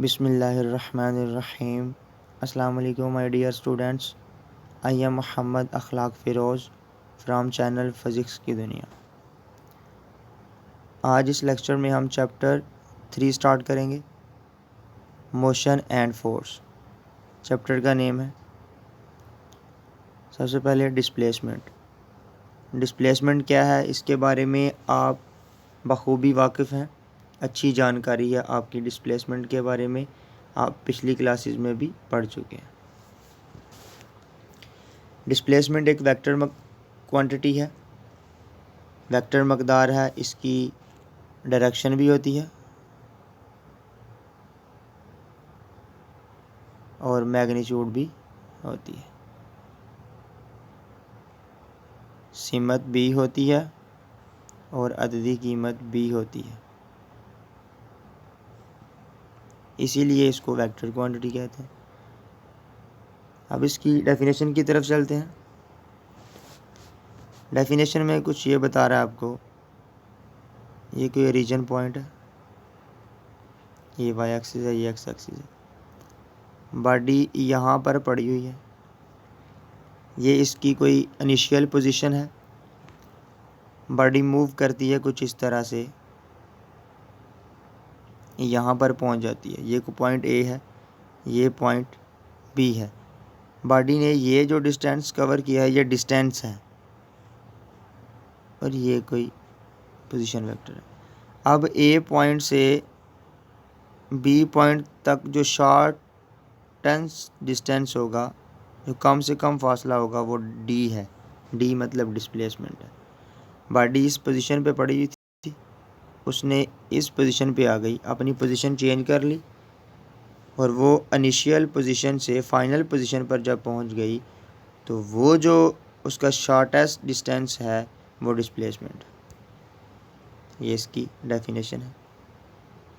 बिस्मिल्लाहिर्रहमानिर्रहीम। अस्सलाम वालेकुम my dear students. I am Mohammad Akhlaq Firoz from channel physics की दुनिया। आज इस लेक्चर में हम चैप्टर 3 स्टार्ट करेंगे, मोशन एंड फोर्स। चैप्टर का नेम है। सबसे पहले डिस्प्लेसमेंट। डिस्प्लेसमेंट क्या है, इसके बारे में आप बखूबी वाकिफ़ हैं, अच्छी जानकारी है आपकी डिस्प्लेसमेंट के बारे में, आप पिछली क्लासेस में भी पढ़ चुके हैं। डिस्प्लेसमेंट एक वेक्टर क्वांटिटी है, वेक्टर मकदार है। इसकी डायरेक्शन भी होती है और मैग्नीट्यूड भी होती है। सिमत भी होती है और अददी कीमत भी होती है, इसीलिए इसको वेक्टर क्वांटिटी कहते हैं। अब इसकी डेफिनेशन की तरफ चलते हैं। डेफिनेशन में कुछ ये बता रहा है आपको, ये कोई ओरिजिन पॉइंट है, ये वाई एक्सिस है, ये एक्स एक्सिस है, बॉडी यहाँ पर पड़ी हुई है, ये इसकी कोई इनिशियल पोजीशन है। बॉडी मूव करती है कुछ इस तरह से, यहाँ पर पहुँच जाती है। ये पॉइंट ए है, ये पॉइंट बी है। बॉडी ने ये जो डिस्टेंस कवर किया है, ये डिस्टेंस है और ये कोई पोजीशन वेक्टर है। अब ए पॉइंट से बी पॉइंट तक जो शॉर्टेंस डिस्टेंस होगा, जो कम से कम फासला होगा, वो डी है। डी मतलब डिस्प्लेसमेंट है। बॉडी इस पोजीशन पे पड़ी हुई थी, उसने इस पोजीशन पे आ गई, अपनी पोजीशन चेंज कर ली और वो इनिशियल पोजीशन से फाइनल पोजीशन पर जब पहुंच गई, तो वो जो उसका शॉर्टेस्ट डिस्टेंस है वो डिस्प्लेसमेंट है। ये इसकी डेफिनेशन है।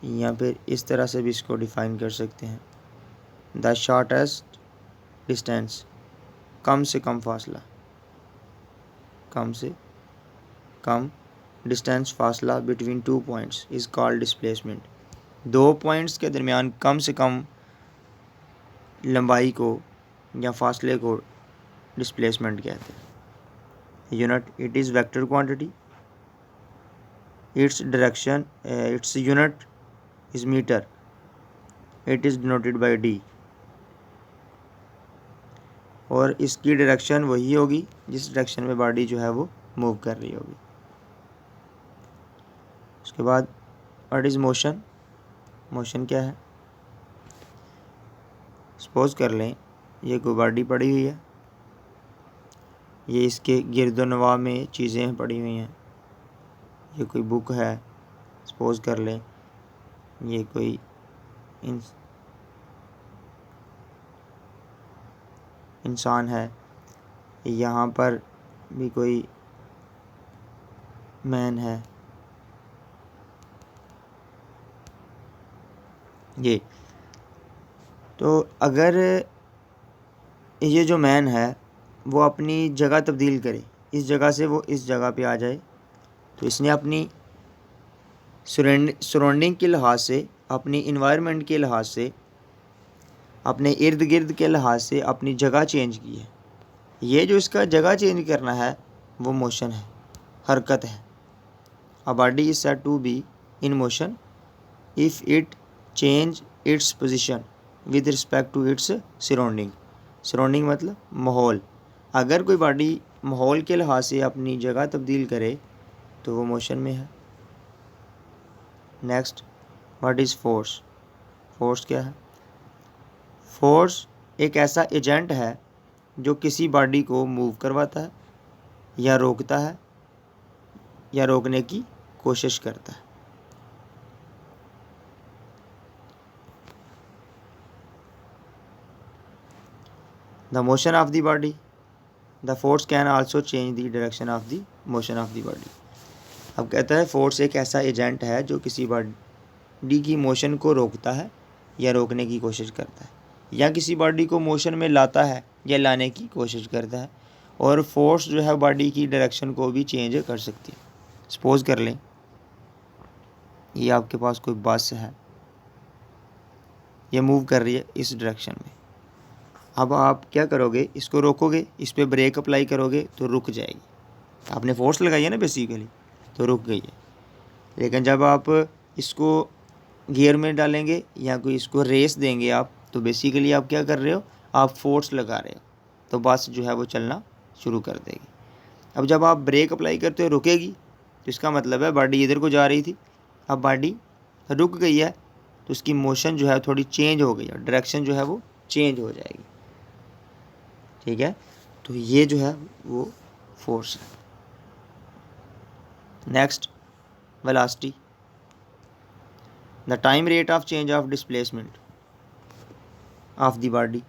यहाँ पे इस तरह से भी इसको डिफ़ाइन कर सकते हैं, द शॉर्टेस्ट डिस्टेंस, कम से कम फासला, कम से कम डिस्टेंस फासला between two points is called displacement. दो पॉइंट्स के दरमियान कम से कम लंबाई को या फासले को डिस्प्लेसमेंट कहते हैं। Unit, it is vector quantity, its direction, its unit is metre, it is denoted by D, और इसकी डायरेक्शन वही होगी जिस डायरेक्शन में बॉडी जो है वो मूव कर रही होगी। उसके बाद व्हाट इज़ मोशन। मोशन क्या है, सपोज कर लें ये कोई बॉडी पड़ी हुई है, ये इसके गिरदोनवा में चीज़ें पड़ी हुई हैं, ये कोई बुक है, सपोज कर लें ये कोई इंसान है, यहाँ पर भी कोई मैन है, ये तो अगर ये जो मैन है वो अपनी जगह तब्दील करे, इस जगह से वो इस जगह पे आ जाए, तो इसने अपनी सराउंडिंग के लिहाज से, अपनी इन्वायरमेंट के लिहाज से, अपने इर्द गिर्द के लिहाज से अपनी जगह चेंज की है। ये जो इसका जगह चेंज करना है वो मोशन है, हरकत है। A body is said to be in motion if it change its position with respect to its surrounding. Surrounding मतलब माहौल। अगर कोई बॉडी माहौल के लिहाज से अपनी जगह तब्दील करे तो वो मोशन में है। Next, what is force. Force क्या है। फोर्स एक ऐसा एजेंट है जो किसी बॉडी को मूव करवाता है या रोकता है या रोकने की कोशिश करता है। The motion of the body, the force can also change the direction of the motion of the body. अब कहता है फोर्स एक ऐसा एजेंट है जो किसी बॉडी की मोशन को रोकता है या रोकने की कोशिश करता है, या किसी बॉडी को मोशन में लाता है या लाने की कोशिश करता है। और फोर्स जो है बॉडी की डायरेक्शन को भी चेंज कर सकती है। सपोज कर लें ये आपके पास कोई बस है, ये मूव कर रही है इस डायरेक्शन में। अब आप क्या करोगे, इसको रोकोगे, इस पर ब्रेक अप्लाई करोगे तो रुक जाएगी। आपने फोर्स लगाई है ना बेसिकली, तो रुक गई है। लेकिन जब आप इसको गियर में डालेंगे या कोई इसको रेस देंगे आप, तो बेसिकली आप क्या कर रहे हो, आप फोर्स लगा रहे हो, तो बस जो है वो चलना शुरू कर देगी। अब जब आप ब्रेक अप्लाई करते हो रुकेगी, तो इसका मतलब है बॉडी इधर को जा रही थी, अब बॉडी रुक गई है, तो उसकी मोशन जो है थोड़ी चेंज हो गई है, डायरेक्शन जो है वो चेंज हो जाएगी। ठीक है, तो ये जो है वो फोर्स है। Next, velocity, the time rate of change of displacement of the body.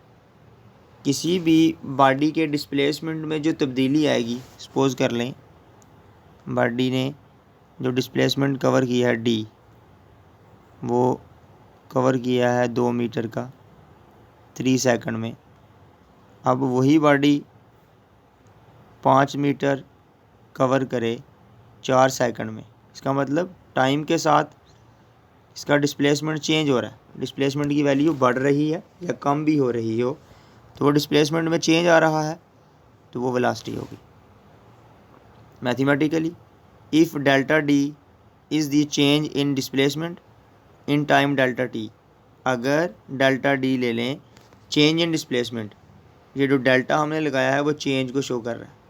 किसी भी बॉडी के डिस्प्लेसमेंट में जो तब्दीली आएगी, सपोज कर लें बॉडी ने जो डिस्प्लेसमेंट कवर किया है डी, वो कवर किया है 2 मीटर का 3 सेकंड में। अब वही बॉडी 5 मीटर कवर करे 4 सेकंड में, इसका मतलब टाइम के साथ इसका डिस्प्लेसमेंट चेंज हो रहा है। डिस्प्लेसमेंट की वैल्यू बढ़ रही है या कम भी हो रही हो, तो वो डिस्प्लेसमेंट में चेंज आ रहा है, तो वो वेलोसिटी होगी। Mathematically, if delta D is the change in displacement in time delta T, अगर डेल्टा डी ले लें चेंज इन डिस्प्लेसमेंट, ये जो डेल्टा हमने लगाया है वो चेंज को शो कर रहा है।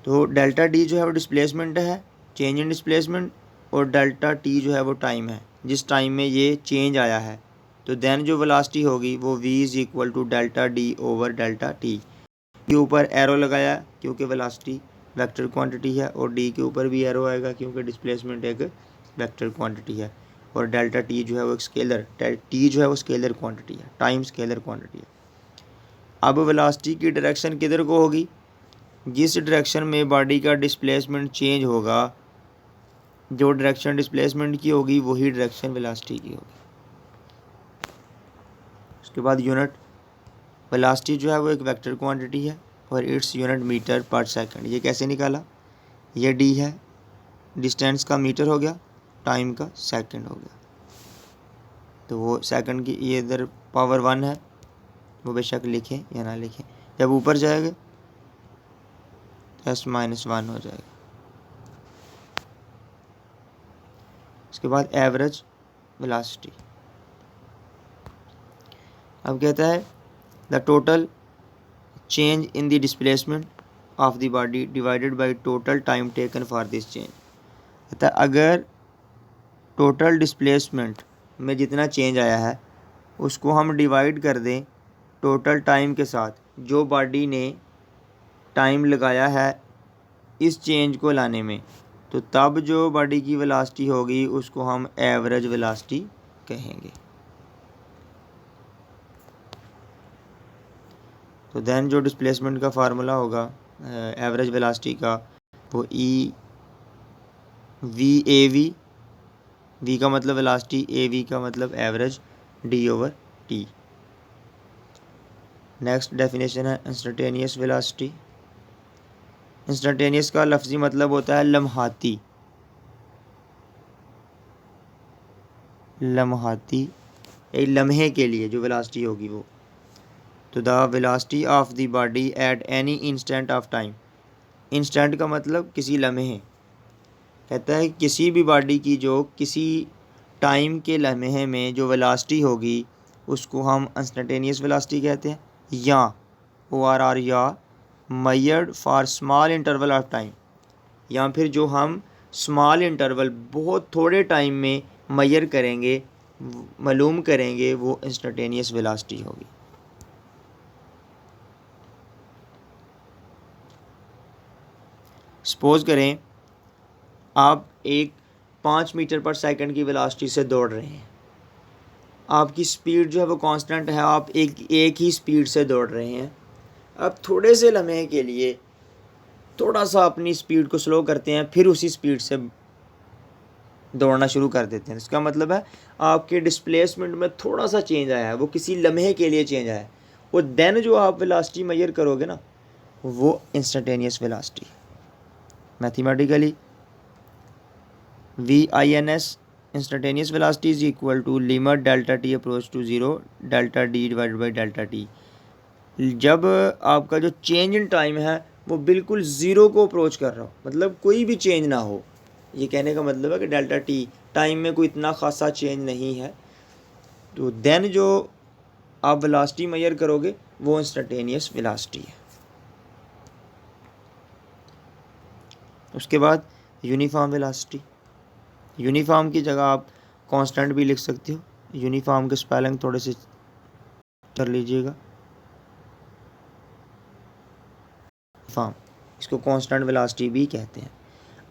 तो डेल्टा डी जो है वो डिस्प्लेसमेंट है, चेंज इन डिस्प्लेसमेंट, और डेल्टा टी जो है वो टाइम है, जिस टाइम में ये चेंज आया है। तो देन जो वेलोसिटी होगी वो v is equal to delta D over delta T. के ऊपर एरो लगाया क्योंकि वेलोसिटी वेक्टर क्वांटिटी है, और डी के ऊपर भी एरो आएगा क्योंकि डिस्प्लेसमेंट एक वेक्टर क्वांटिटी है, और डेल्टा टी जो है वो एक स्केलर, टी जो है वो स्केलर क्वांटिटी है, टाइम स्केलर क्वांटिटी है। अब वेलोसिटी की डायरेक्शन किधर को होगी, जिस डायरेक्शन में बॉडी का डिस्प्लेसमेंट चेंज होगा, जो डायरेक्शन डिस्प्लेसमेंट की होगी वही डायरेक्शन वेलोसिटी की होगी। उसके बाद यूनिट, वेलोसिटी जो है वो एक वेक्टर क्वांटिटी है और इट्स यूनिट मीटर पर सेकंड। ये कैसे निकाला, ये डी है, डिस्टेंस का मीटर हो गया, टाइम का सेकंड हो गया, तो वो सेकंड की ये इधर पावर 1 है, वो बेशक लिखें या ना लिखें, जब ऊपर जाएगा s माइनस 1 हो जाएगा। उसके बाद एवरेज वेलोसिटी, अब कहता है the total change in the displacement of the body divided by total time taken for this change. कहता है अगर टोटल डिस्प्लेसमेंट में जितना चेंज आया है उसको हम डिवाइड कर दें टोटल टाइम के साथ, जो बॉडी ने टाइम लगाया है इस चेंज को लाने में, तो तब जो बॉडी की वेलोसिटी होगी उसको हम एवरेज वेलोसिटी कहेंगे। तो देन जो डिस्प्लेसमेंट का फार्मूला होगा एवरेज वेलोसिटी का, वो E V A V, V का मतलब वेलोसिटी, ए वी का मतलब average, D over T. Next definition है इंस्टेंटेनियस वेलोसिटी। इंस्टेंटेनियस का लफ्ज़ी मतलब होता है लम्हाती, लम्हाती, एक लम्हे के लिए जो वेलोसिटी होगी वो। तो the velocity of the body at any instant of time, instant का मतलब किसी लम्हे, कहता है किसी भी बॉडी की जो किसी टाइम के लम्हे में जो वेलोसिटी होगी उसको हम इंस्टेंटेनियस वेलोसिटी कहते हैं, या ORR या measured for small interval of time, या फिर जो हम स्मॉल इंटरवल बहुत थोड़े टाइम में मेजर करेंगे, मालूम करेंगे, वो इंस्टेंटेनियस वेलोसिटी होगी। सपोज करें आप एक 5 मीटर पर सेकंड की वेलोसिटी से दौड़ रहे हैं, आपकी स्पीड जो है वो कांस्टेंट है, आप एक ही स्पीड से दौड़ रहे हैं। अब थोड़े से लम्हे के लिए थोड़ा सा अपनी स्पीड को स्लो करते हैं, फिर उसी स्पीड से दौड़ना शुरू कर देते हैं। इसका मतलब है आपके डिस्प्लेसमेंट में थोड़ा सा चेंज आया है, वो किसी लम्हे के लिए चेंज आया है, वो देन जो आप वेलोसिटी मेजर करोगे ना, वो instantaneous velocity. Mathematically VINS instantaneous velocity is equal to limit delta T approach to zero delta D divided by delta T. जब आपका जो चेंज इन टाइम है वो बिल्कुल ज़ीरो को अप्रोच कर रहा हो, मतलब कोई भी चेंज ना हो, ये कहने का मतलब है कि डेल्टा टी टाइम में कोई इतना खासा चेंज नहीं है, तो देन जो आप वेलोसिटी मेजर करोगे वो इंस्टेंटेनियस वेलोसिटी है। उसके बाद यूनिफॉर्म वेलोसिटी। यूनिफॉर्म की जगह आप कांस्टेंट भी लिख सकते हो। यूनिफॉर्म के स्पेलिंग थोड़े से कर लीजिएगा। फॉर्म, इसको कांस्टेंट वेलोसिटी भी कहते हैं।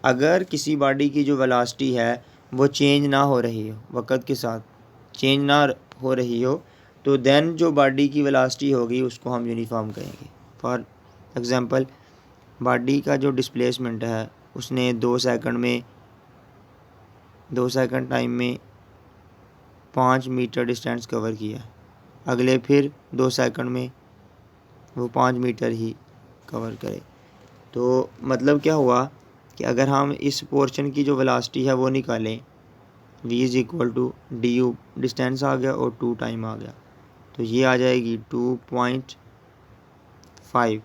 अगर किसी बॉडी की जो वेलोसिटी है वो चेंज ना हो रही हो, वक़्त के साथ चेंज ना हो रही हो, तो देन जो बॉडी की वेलोसिटी होगी उसको हम यूनिफॉर्म कहेंगे। फॉर एग्ज़ाम्पल, बॉडी का जो डिस्प्लेसमेंट है उसने 2 सेकंड टाइम में 5 मीटर डिस्टेंस कवर किया, अगले फिर 2 सेकंड में वो 5 मीटर ही कवर करे। तो मतलब क्या हुआ कि अगर हम इस पोर्शन की जो वेलोसिटी है वो निकालें, v is equal to D U, distance आ गया और 2 टाइम आ गया, तो ये आ जाएगी 2.5,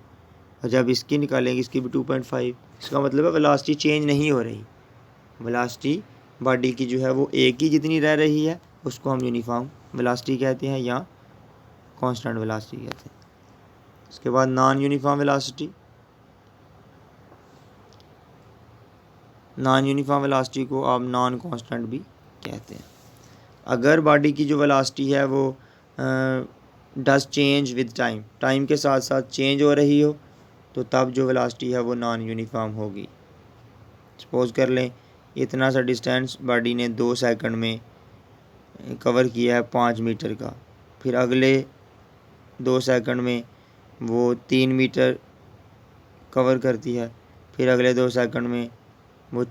और जब इसकी निकालेंगे इसकी भी 2.5। इसका मतलब है वेलोसिटी चेंज नहीं हो रही, वेलोसिटी बॉडी की जो है वो एक ही जितनी रह रही है, उसको हम यूनिफॉर्म वेलोसिटी कहते हैं या कांस्टेंट वेलोसिटी कहते हैं। इसके बाद non uniform velocity. Non uniform velocity को आप नॉन कांस्टेंट भी कहते हैं। अगर बॉडी की जो वेलोसिटी है वो does change with time, time के साथ साथ चेंज हो रही हो, तो तब जो वेलोसिटी है वो नॉन यूनिफॉर्म होगी। सपोज कर लें इतना सा डिस्टेंस बॉडी ने 2 सेकंड में कवर किया है 5 मीटर का, फिर अगले 2 सेकंड में वो 3 मीटर कवर करती है, फिर अगले 2 सेकंड में वो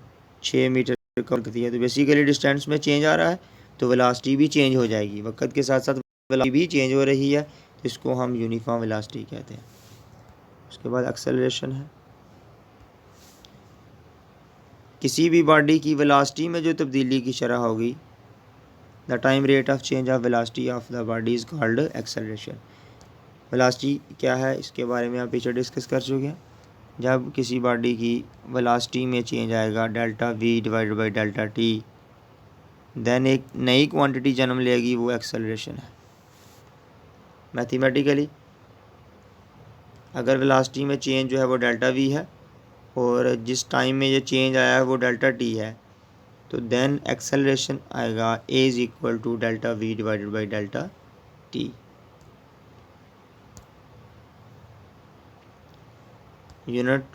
6 मीटर कवर करती है, तो बेसिकली डिस्टेंस में चेंज आ रहा है, तो वेलोसिटी भी चेंज हो जाएगी। वक्त के साथ साथ वेलोसिटी भी चेंज हो रही है, तो इसको हम यूनिफॉर्म वेलोसिटी कहते हैं। उसके बाद एक्सेलरेशन है। किसी भी बॉडी की वेलोसिटी में जो तब्दीली की शरह होगी, the time rate of change of velocity of the body is called acceleration. Velocity क्या है इसके बारे में आप पीछे डिस्कस कर चुके हैं। जब किसी बॉडी की वेलोसिटी में चेंज आएगा delta V divided by delta T, then एक नई क्वांटिटी जन्म लेगी, वो एक्सेलरेशन है। मैथमेटिकली अगर वेलोसिटी में चेंज जो है वो डेल्टा वी है और जिस टाइम में ये चेंज आया है वो डेल्टा टी है, तो देन एक्सेलरेशन आएगा A is equal to delta V divided by delta T. Unit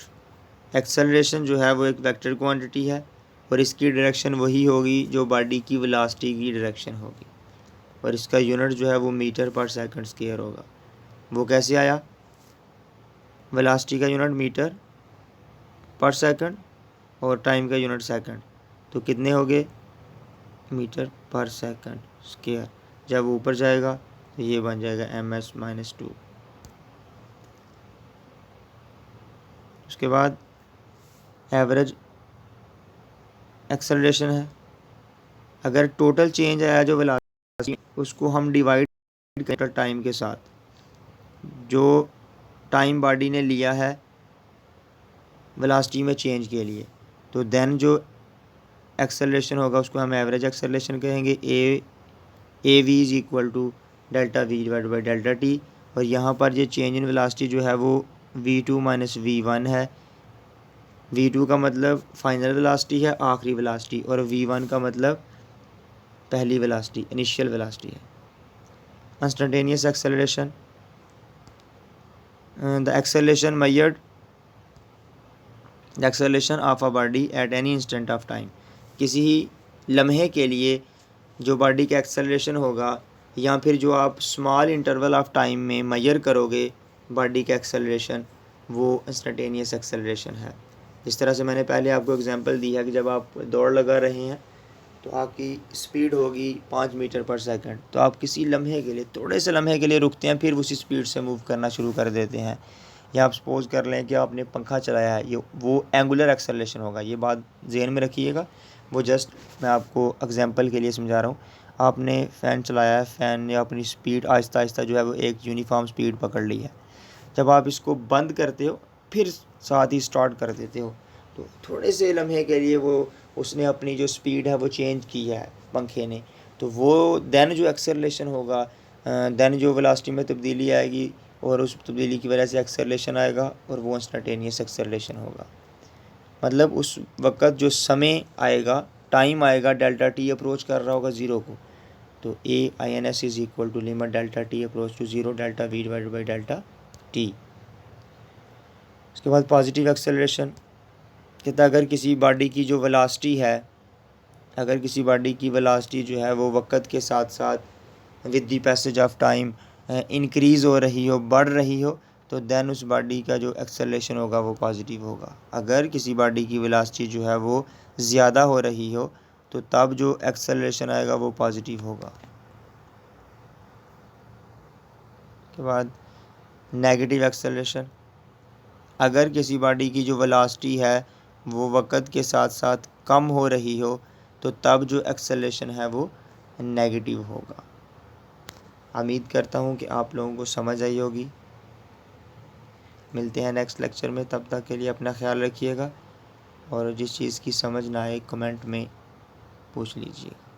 acceleration जो है वो एक वेक्टर क्वांटिटी है और इसकी डायरेक्शन वही होगी जो बॉडी की वेलोसिटी की डायरेक्शन होगी, और इसका यूनिट जो है वो मीटर पर सेकंड स्क्वायर होगा। वो कैसे आया? वेलोसिटी का यूनिट मीटर पर सेकंड और टाइम का यूनिट सेकंड, तो कितने हो गए? मीटर पर सेकंड स्क्वायर। जब ऊपर जाएगा तो ये बन जाएगा ms-2। उसके बाद एवरेज एक्सेलरेशन है। अगर टोटल चेंज आया जो वेलोसिटी, उसको हम डिवाइड करें टाइम के साथ, जो टाइम बॉडी ने लिया है वेलोसिटी में चेंज के लिए, तो देन जो एक्सेलरेशन होगा उसको हम एवरेज एक्सेलरेशन कहेंगे। A V is equal to delta V divide by delta T, और यहाँ पर ये चेंज इन वेलोसिटी जो है वो v2 माइनस v1 है। v2 का मतलब फाइनल वेलोसिटी है, आखिरी वेलोसिटी, और v1 का मतलब पहली वेलोसिटी, इनिशियल वेलोसिटी है। Instantaneous acceleration, the acceleration measured the acceleration of a body at any instant of time. किसी ही लम्हे के लिए जो बॉडी का एक्सेलरेशन होगा, या फिर जो आप स्मॉल इंटरवल ऑफ टाइम में मेजर करोगे बॉडी का एक्सेलरेशन, वो इंस्टेंटेनियस एक्सेलरेशन है। जिस तरह से मैंने पहले आपको एग्जांपल दी है कि जब आप दौड़ लगा रहे हैं तो आपकी स्पीड होगी 5 मीटर पर सेकंड, तो आप किसी लम्हे के लिए, थोड़े से लम्हे के लिए रुकते हैं, फिर उसी स्पीड से मूव करना शुरू कर देते हैं। या आप सपोज़ कर लें कि आपने पंखा चलाया है, ये वो एंगुलर एक्सेलरेशन होगा। ये बात ज़हन में रखिएगा, वो जस्ट मैं आपको एग्जांपल के लिए समझा रहा हूँ। आपने फ़ैन चलाया है, फ़ैन ने अपनी स्पीड आहिस्ता आहिस्ता जो है वो एक यूनिफॉर्म स्पीड पकड़ ली है। जब आप इसको बंद करते हो फिर साथ ही स्टार्ट कर देते हो, तो थोड़े से लम्हे के लिए वो उसने अपनी जो स्पीड है वो चेंज की है पंखे ने, तो वो देन जो एक्सेलरेशन होगा, देन जो वेलोसिटी में तब्दीली आएगी और उस तब्दीली की वजह से एक्सेलरेशन आएगा और वो इंस्टेंटेनियस एक्सेलरेशन होगा। मतलब उस वक़्त जो समय आएगा, टाइम आएगा, डेल्टा टी अप्रोच कर रहा होगा ज़ीरो को, तो A I N S is equal to limit delta T approach to zero delta V divided by delta T. उसके बाद पॉजिटिव एक्सेलरेशन कहता है अगर किसी बॉडी की जो वेलोसिटी है, अगर किसी बॉडी की वेलोसिटी जो है वो वक़्त के साथ साथ with the passage of time increase हो रही हो, बढ़ रही हो, तो देन उस बॉडी का जो एक्सेलरेशन होगा वो पॉजिटिव होगा। अगर किसी बॉडी की वेलोसिटी जो है वो ज़्यादा हो रही हो, तो तब जो एक्सेलरेशन आएगा वो पॉजिटिव होगा। के बाद नेगेटिव एक्सेलरेशन, अगर किसी बॉडी की जो वेलोसिटी है वो वक़्त के साथ साथ कम हो रही हो, तो तब जो एक्सेलरेशन है वो नेगेटिव होगा। उम्मीद करता हूँ कि आप लोगों को समझ आई होगी। मिलते हैं नेक्स्ट लेक्चर में, तब तक के लिए अपना ख्याल रखिएगा और जिस चीज़ की समझ ना आए कमेंट में पूछ लीजिएगा।